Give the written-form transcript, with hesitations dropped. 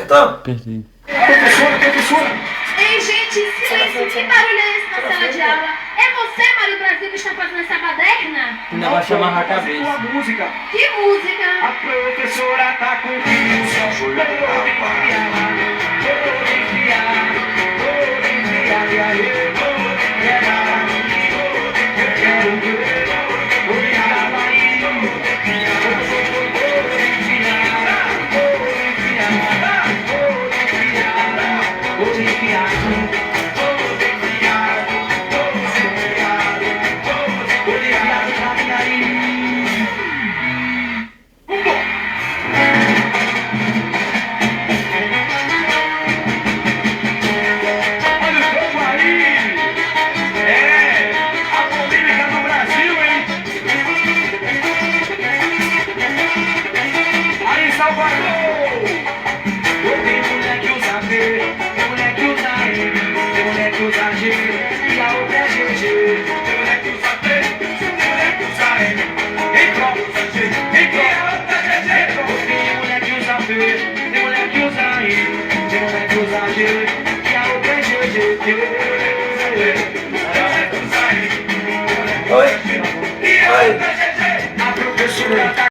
Acertou? Apertei. Professora! Ei, gente, silêncio, que barulho é esse na sala de aula? É você, Mário Brasil, que está fazendo essa baderna? Ainda vai chamar a cabeça. Com a música. Que música? A professora tá com Oi? Oi? a professora.